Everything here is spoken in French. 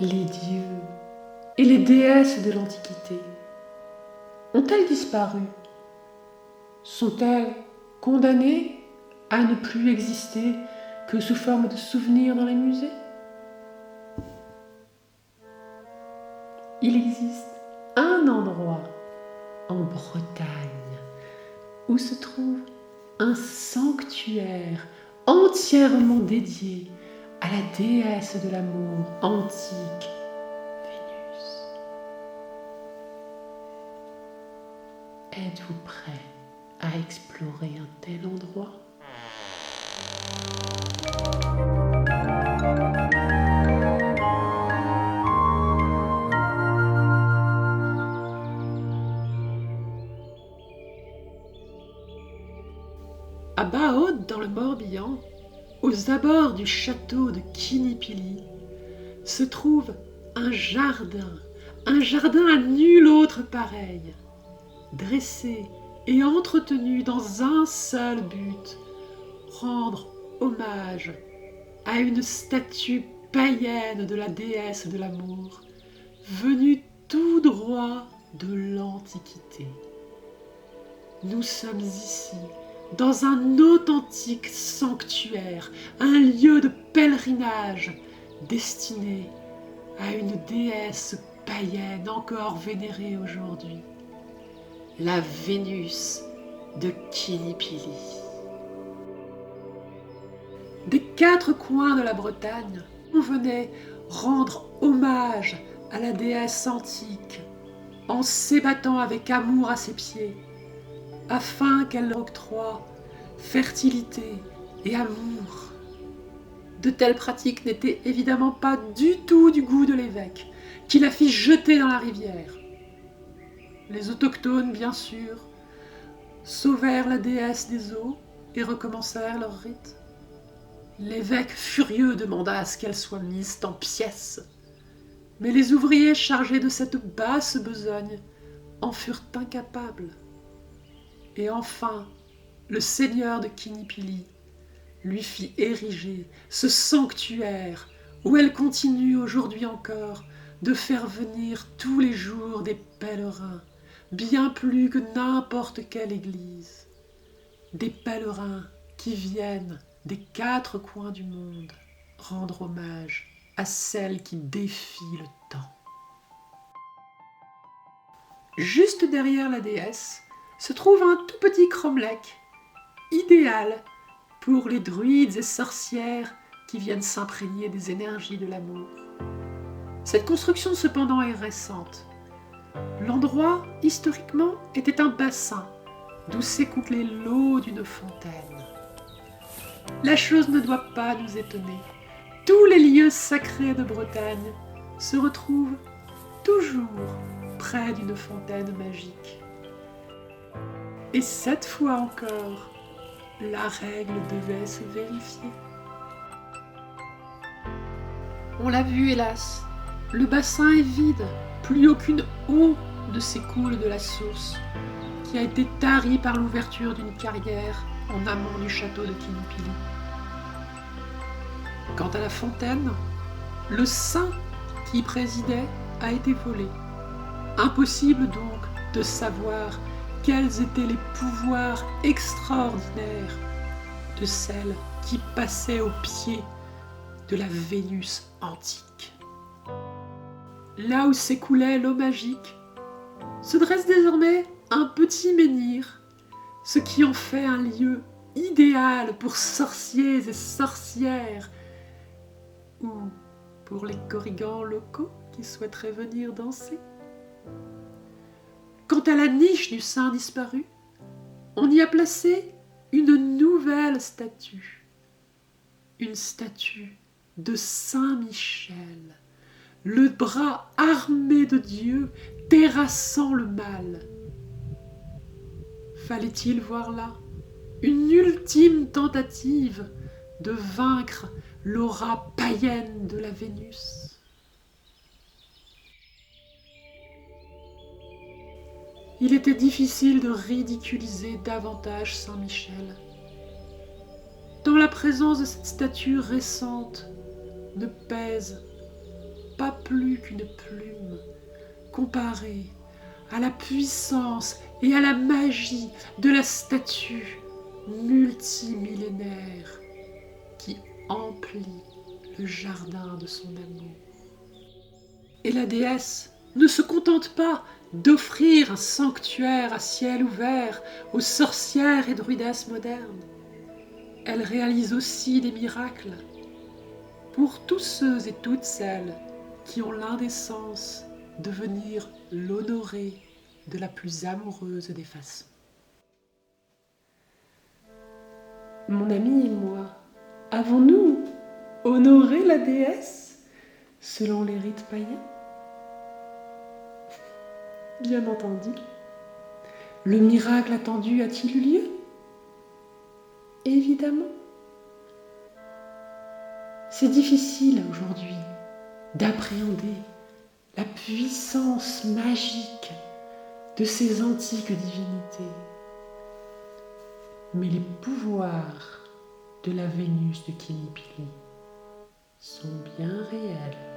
Les dieux et les déesses de l'Antiquité ont-elles disparu? Sont-elles condamnées à ne plus exister que sous forme de souvenirs dans les musées? Il existe un endroit en Bretagne où se trouve un sanctuaire entièrement dédié à la déesse de l'amour antique, Vénus. Êtes-vous prêt à explorer un tel endroit? À Baaude, dans le Morbihan, aux abords du château de Kinipili, se trouve un jardin à nul autre pareil, dressé et entretenu dans un seul but, rendre hommage à une statue païenne de la déesse de l'amour, venue tout droit de l'Antiquité. Nous sommes ici, dans un authentique sanctuaire, un lieu de pèlerinage destiné à une déesse païenne encore vénérée aujourd'hui, la Vénus de Kinipili. Des quatre coins de la Bretagne, on venait rendre hommage à la déesse antique en s'ébattant avec amour à ses pieds, afin qu'elle leur octroie fertilité et amour. De telles pratiques n'étaient évidemment pas du tout du goût de l'évêque, qui la fit jeter dans la rivière. Les autochtones, bien sûr, sauvèrent la déesse des eaux et recommencèrent leur rite. L'évêque furieux demanda à ce qu'elle soit mise en pièces, mais les ouvriers chargés de cette basse besogne en furent incapables. Et enfin, le seigneur de Kinipili lui fit ériger ce sanctuaire où elle continue aujourd'hui encore de faire venir tous les jours des pèlerins, bien plus que n'importe quelle église. Des pèlerins qui viennent des quatre coins du monde rendre hommage à celle qui défie le temps. Juste derrière la déesse se trouve un tout petit cromlech, idéal pour les druides et sorcières qui viennent s'imprégner des énergies de l'amour. Cette construction cependant est récente. L'endroit, historiquement, était un bassin d'où s'écoulait l'eau d'une fontaine. La chose ne doit pas nous étonner. Tous les lieux sacrés de Bretagne se retrouvent toujours près d'une fontaine magique. Et cette fois encore, la règle devait se vérifier. On l'a vu, hélas, le bassin est vide, plus aucune eau ne s'écoule de la source, qui a été tarie par l'ouverture d'une carrière en amont du château de Kinipili. Quant à la fontaine, le saint qui y présidait a été volé. Impossible donc de savoir quels étaient les pouvoirs extraordinaires de celle qui passait au pied de la Vénus antique. Là où s'écoulait l'eau magique, se dresse désormais un petit menhir, ce qui en fait un lieu idéal pour sorciers et sorcières, ou pour les corrigans locaux qui souhaiteraient venir danser. Quant à la niche du saint disparu, on y a placé une nouvelle statue. Une statue de Saint Michel, le bras armé de Dieu terrassant le mal. Fallait-il voir là une ultime tentative de vaincre l'aura païenne de la Vénus? Il était difficile de ridiculiser davantage Saint Michel. Dans la présence de cette statue récente ne pèse pas plus qu'une plume comparée à la puissance et à la magie de la statue multimillénaire qui emplit le jardin de son amour. Et la déesse ne se contente pas d'offrir un sanctuaire à ciel ouvert aux sorcières et druidesses modernes. Elle réalise aussi des miracles pour tous ceux et toutes celles qui ont l'indécence de venir l'honorer de la plus amoureuse des façons. Mon ami et moi, avons-nous honoré la déesse selon les rites païens? Bien entendu. Le miracle attendu a-t-il eu lieu? Évidemment. C'est difficile aujourd'hui d'appréhender la puissance magique de ces antiques divinités. Mais les pouvoirs de la Vénus de Kinnipili sont bien réels.